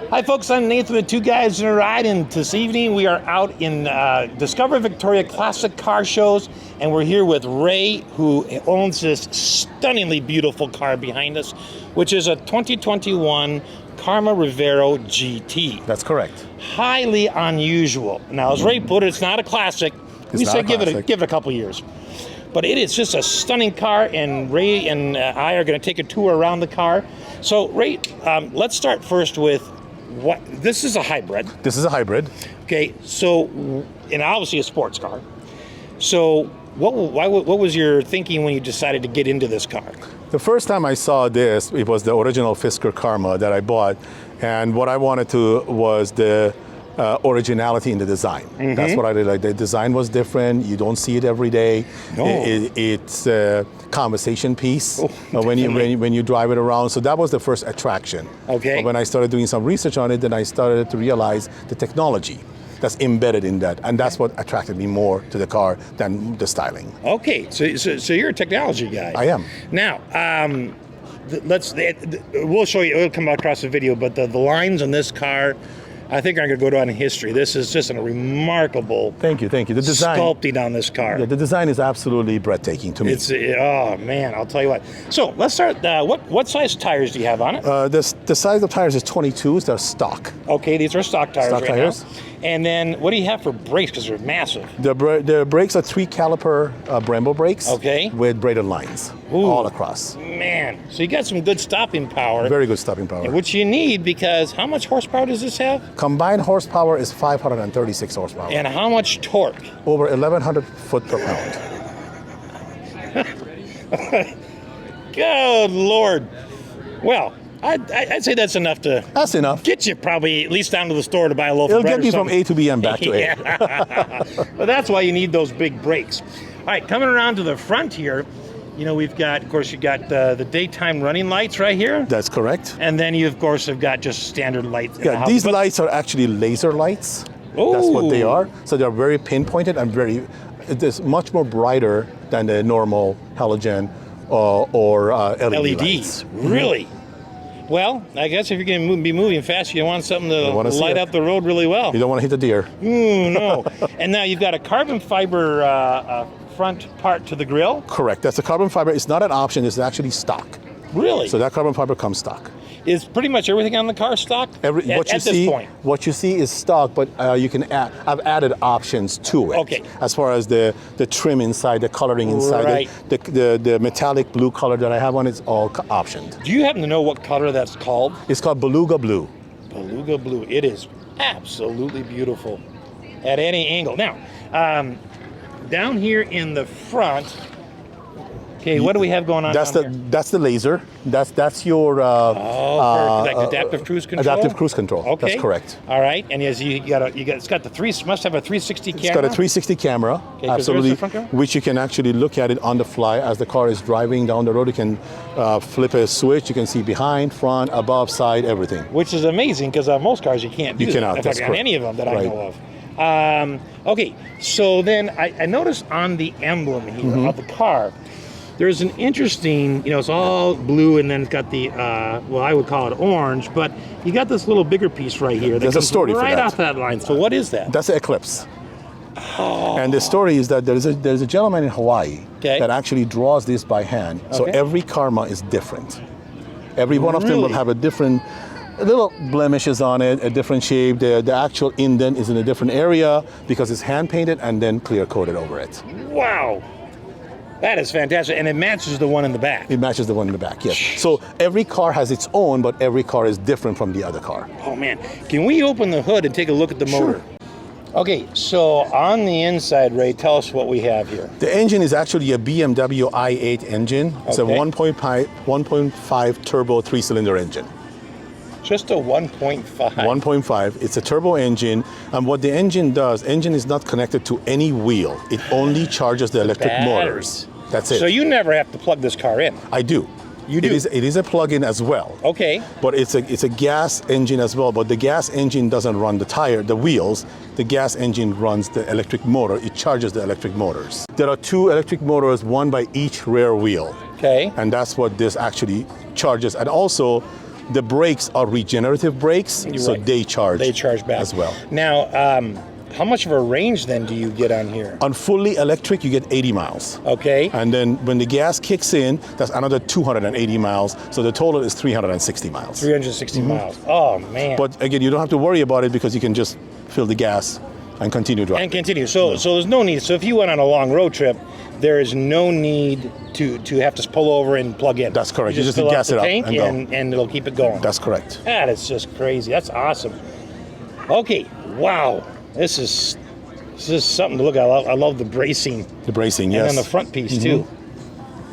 Hi folks, I'm Nathan with Two Guys in a Ride, and this evening we are out in Discover Victoria Classic Car Shows, and we're here with Ray, who owns this stunningly beautiful car behind us, which is a 2021 Karma Revero GT. That's correct. Highly unusual. Now, as Ray put it, it's not a classic. We said give it a couple years. But it is just a stunning car, and Ray and I are going to take a tour around the car. So, Ray, let's start first with what this is a hybrid. This is a hybrid. Okay, so, and obviously a sports car. So, what was your thinking when you decided to get into this car? The first time I saw this, it was the original Fisker Karma that I bought, and what I wanted to was the originality in the design. Mm-hmm. That's what I did. Like, the design was different. You don't see it every day. No. It's a conversation piece when you drive it around. So that was the first attraction. Okay. But when I started doing some research on it, then I started to realize the technology that's embedded in that, and that's what attracted me more to the car than the styling. Okay, so you're a technology guy. I am. Now, we'll show you. It'll come across the video, but the lines on this car, I think, are going to go down in history. This is just a remarkable. Thank you. The design, sculpting on this car. Yeah, the design is absolutely breathtaking to me. Oh man, I'll tell you what. So let's start. What size tires do you have on it? The size of tires is 22s. They're stock. Okay, these are stock tires. Stock tires. Now. And then what do you have for brakes? Because they're massive. The brakes are 3-caliper Brembo brakes. Okay. With braided lines. Ooh, all across. Man, so you got some good stopping power. Very good stopping power. Which you need, because how much horsepower does this have? Combined horsepower is 536 horsepower. And how much torque? Over 1,100 foot per pound. Good Lord. Well, I'd say that's enough to. That's enough. Get you probably at least down to the store to buy a loaf It'll of bread. It'll get me from A to B and back to A. But that's why you need those big brakes. All right, coming around to the front here, we've got, of course, you got the daytime running lights right here. That's correct. And then you, of course, have got just standard lights. Yeah, these lights are actually laser lights. Ooh. That's what they are. So they're very pinpointed and it's much more brighter than the normal halogen or LED lights. Really? Well, I guess if you're going to be moving fast, you want something to light up the road really well. You don't want to hit the deer. No. And now you've got a carbon fiber front part to the grille? Correct. That's a carbon fiber. It's not an option. It's actually stock. Really? So that carbon fiber comes stock. Is pretty much everything on the car stock at this point? What you see is stock, but you can I've added options to it. Okay. As far as the trim inside, the coloring inside, right. the metallic blue color that I have on it's all optioned. Do you happen to know what color that's called? It's called Beluga Blue. Beluga Blue. It is absolutely beautiful at any angle. Now, down here in the front. Okay, what do we have going on? That's the laser. That's your like adaptive cruise control. Adaptive cruise control. Okay, that's correct. All right, and as it's got must have a 360 camera. It's got a 360 camera, okay, absolutely, front camera? Which you can actually look at it on the fly as the car is driving down the road. You can flip a switch. You can see behind, front, above, side, everything. Which is amazing, because on most cars you can't do that. You cannot. In fact, on any of them that I know of. Okay, so then I noticed on the emblem here of the car, there's an interesting, it's all blue, and then it's got the, I would call it orange, but you got this little bigger piece right here. There's a story for that. Right off that line. So what is that? That's the Eclipse. Oh. And the story is that there's a gentleman in Hawaii that actually draws this by hand. Okay. So every Karma is different. Every one of them will have a different little blemishes on it, a different shape. The actual indent is in a different area because it's hand painted and then clear coated over it. Wow. That is fantastic, and it matches the one in the back. It matches the one in the back, yes. So every car has its own, but every car is different from the other car. Oh man, can we open the hood and take a look at the motor? Okay, so on the inside, Ray, tell us what we have here. The engine is actually a BMW i8 engine. It's a 1.5 turbo 3-cylinder engine. Just a 1.5. 1.5. It's a turbo engine, and what the engine does, engine is not connected to any wheel. It only charges the electric motors. That's it. So you never have to plug this car in. I do. You do? It is a plug-in as well. Okay. But it's a gas engine as well, but the gas engine doesn't run the wheels. The gas engine runs the electric motor. It charges the electric motors. There are 2 electric motors, one by each rear wheel. Okay. And that's what this actually charges. And also, The brakes are regenerative brakes, so they charge. They charge back as well. Now, how much of a range then do you get on here? On fully electric, you get 80 miles. Okay. And then when the gas kicks in, that's another 280 miles. So the total is 360 miles. 360 miles. Oh, man. But again, you don't have to worry about it because you can just fill the gas and continue driving. And continue. So there's no need. So if you went on a long road trip, there is no need to have to pull over and plug in. That's correct. You just fill gas up it the up tank and go. And it'll keep it going. That's correct. That is just crazy. That's awesome. Okay. Wow. This is something to look at. I love the bracing. The bracing, yes. And then the front piece too.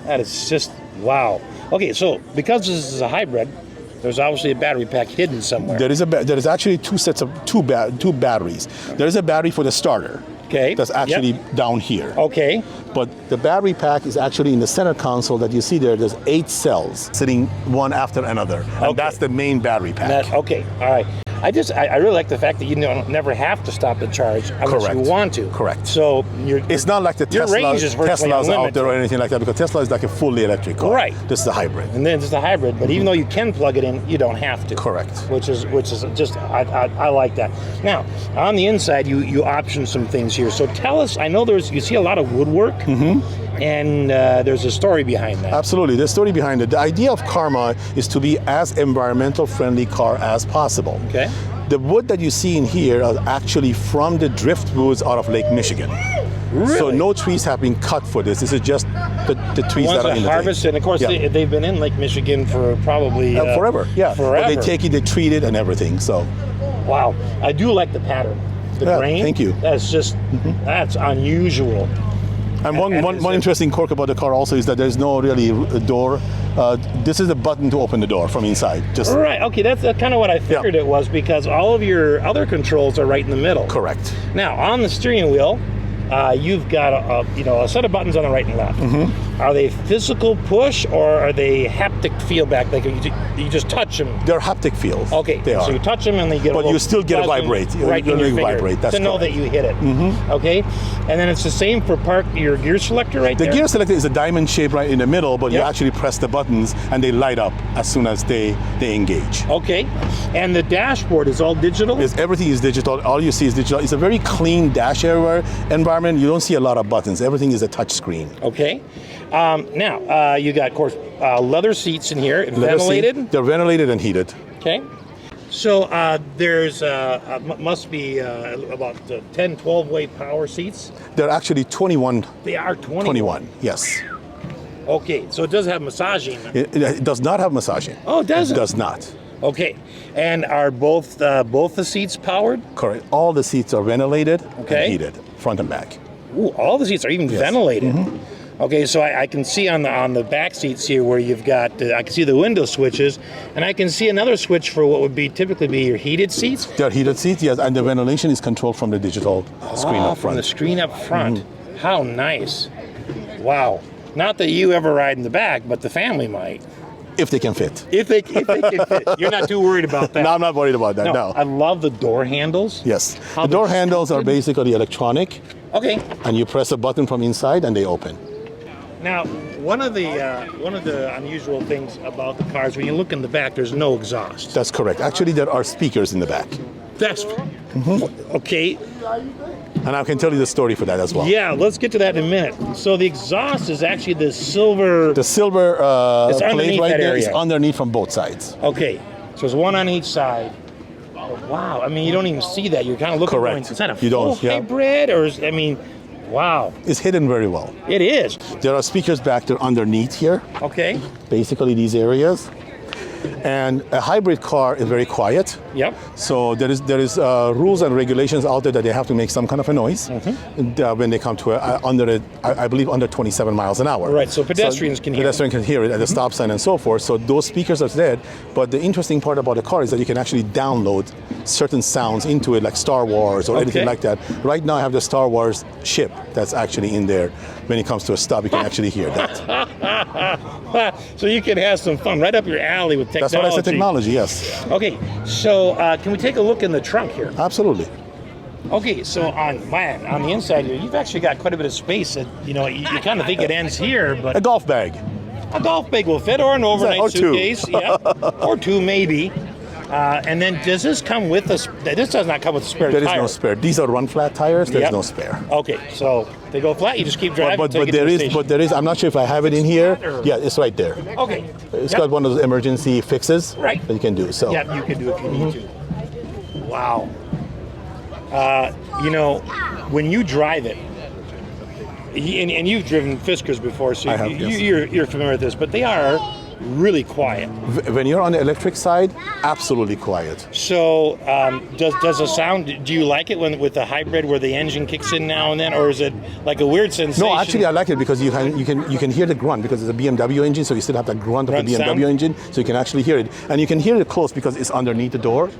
That is just wow. Okay, so because this is a hybrid, there's obviously a battery pack hidden somewhere. There is actually two sets of two batteries. There is a battery for the starter. Okay. That's actually down here. Okay. But the battery pack is actually in the center console that you see there. There's 8 cells sitting one after another. And that's the main battery pack. Okay, all right. I really like the fact that you never have to stop the charge unless you want to. Correct. So it's not like the Teslas out there or anything like that, because Tesla is like a fully electric car. Right. This is a hybrid. And then it's a hybrid, but even though you can plug it in, you don't have to. Correct. Which is just I like that. Now on the inside, you option some things here. So tell us. I know you see a lot of woodwork. And there's a story behind that. Absolutely, there's a story behind it. The idea of Karma is to be as environmental friendly car as possible. Okay. The wood that you see in here are actually from the driftwoods out of Lake Michigan. Really? So no trees have been cut for this. This is just the trees that are in the harvested. And of course, they've been in Lake Michigan for probably forever. Yeah, forever. But they take it, they treat it, and everything. So, wow, I do like the pattern. The grain. Thank you. That's just that's unusual. And one interesting quirk about the car also is that there's no really door. This is a button to open the door from inside. Right. Okay. That's kind of what I figured it was, because all of your other controls are right in the middle. Correct. Now on the steering wheel, you've got a set of buttons on the right and left. Are they physical push or are they haptic feedback? Like you just touch them? They're haptic feels. Okay, they are. So you touch them and they get. But you still get a vibrate. Right in your finger vibrate. That's to know that you hit it. Okay, and then it's the same for your gear selector right there. The gear selector is a diamond shape right in the middle, but you actually press the buttons and they light up as soon as they engage. Okay, and the dashboard is all digital. Everything is digital. All you see is digital. It's a very clean dash area environment. You don't see a lot of buttons. Everything is a touch screen. Okay. Now, you got, of course, leather seats in here, ventilated? They're ventilated and heated. Okay. So there's must be about 10, 12-way power seats? They're actually 21. They are 21? 21, yes. Okay, so it does have massaging. It does not have massaging. Oh, it doesn't? It does not. Okay, and are both the seats powered? Correct. All the seats are ventilated and heated, front and back. Ooh, all the seats are even ventilated. Okay, so I can see on the back seats here where you've got, I can see the window switches, and I can see another switch for what would typically be your heated seats. They're heated seats, yes, and the ventilation is controlled from the digital screen up front. From the screen up front. How nice. Wow. Not that you ever ride in the back, but the family might. If they can fit. If they can fit. You're not too worried about that. No, I'm not worried about that, no. I love the door handles. Yes. The door handles are basically electronic. Okay. And you press a button from inside and they open. Now, one of the unusual things about the cars, when you look in the back, there's no exhaust. That's correct. Actually, there are speakers in the back. That's okay. And I can tell you the story for that as well. Yeah, let's get to that in a minute. So the exhaust is actually the silver. The silver it's plate right there is area. Underneath from both sides. Okay, so there's one on each side. Oh, wow, I mean, you don't even see that. You're kind of looking. Correct. Is that a full hybrid, or I mean? Wow. It's hidden very well. It is. There are speakers back there underneath here. Okay. Basically these areas. And a hybrid car is very quiet. Yep. So there is rules and regulations out there that they have to make some kind of a noise when they come to I believe under 27 miles an hour. Right. So pedestrians can hear it. Pedestrians can hear it at the stop sign and so forth. So those speakers are there. But the interesting part about the car is that you can actually download certain sounds into it, like Star Wars or anything like that. Right now I have the Star Wars chip that's actually in there. When it comes to a stop, you can actually hear that. So you can have some fun right up your alley with technology. That's what I said, technology, yes. Okay, so can we take a look in the trunk here? Absolutely. Okay, so on the inside here, you've actually got quite a bit of space. That, you kind of think it ends here, but a golf bag. A golf bag will fit, or an overnight Or two. suitcase. Yeah, or two maybe. And then does this come with a? This does not come with a spare There is tire. no spare. These are run flat tires. There's Yep. no spare. Okay, so they go flat. You just keep driving. But take it to the station. there is. I'm not sure if I have it in here. Yeah, it's right there. Okay. It's Yep. got one of those emergency fixes Right. that you can do. So Yeah, you can do if you need to. Wow. You know, when you drive it, and you've driven Fiskers before, so I have, yes. you're familiar with this, but they are really quiet. When you're on the electric side, absolutely quiet. So does the sound, do you like it when with the hybrid where the engine kicks in now and then, or is it like a weird sensation? No, actually, I like it because you can hear the grunt because it's a BMW engine, so you still have the grunt of the BMW sound? engine, so you can actually hear it, and you can hear it close because it's underneath the door,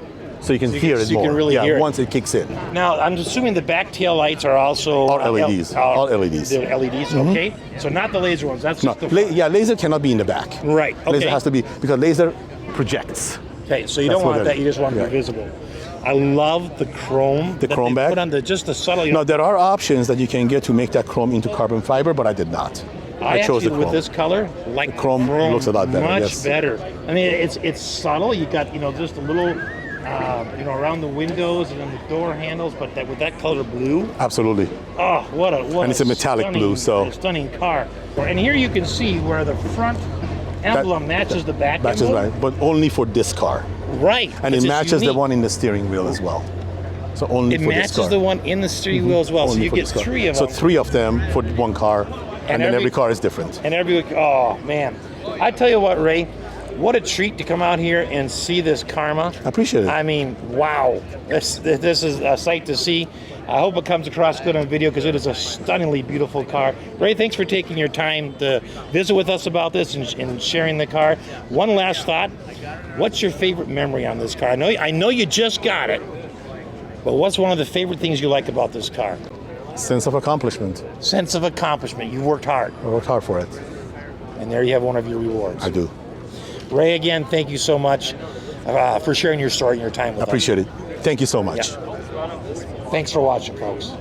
so you can hear it so you more. can really hear it. Once it kicks in. Now, I'm assuming the back tail lights are also All LEDs. All LEDs. They're LEDs, okay. So not the laser ones. That's No, just the laser cannot be in the back. Right. Okay. Laser has to be because laser projects. Okay, so you That's don't want what that. it You just want it to is. be visible. I love the chrome. The that chrome they back? Put on just the subtle. No, there are options that you can get to make that chrome into carbon fiber, but I did not. I chose the actually, chrome. with this color, like The chrome looks a lot better, Much yes. better. I mean, it's subtle. You got just a little, around the windows and on the door handles, but with that color blue. Absolutely. Oh, what a And it's a metallic blue, so- stunning car. And here you can see where the front emblem matches the back Matches emblem. right, but only for this car. Right. And It's it just matches the unique. one in the steering wheel as well. So only It for this matches car. the one in the steering wheel as well. So Only you for get this car. three of So them. 3 of them for one car, and then every car is different. And oh man, I tell you what, Ray, what a treat to come out here and see this Karma. I appreciate it. I mean, wow, this is a sight to see. I hope it comes across good on video because it is a stunningly beautiful car. Ray, thanks for taking your time to visit with us about this and sharing the car. One last thought: what's your favorite memory on this car? I know you just got it, but what's one of the favorite things you like about this car? Sense of accomplishment. Sense of accomplishment. You worked hard. I worked hard for it. And there you have one of your rewards. I do. Ray, again, thank you so much for sharing your story and your time with us. I appreciate it. Thank you so much. Yeah. Thanks for watching, folks.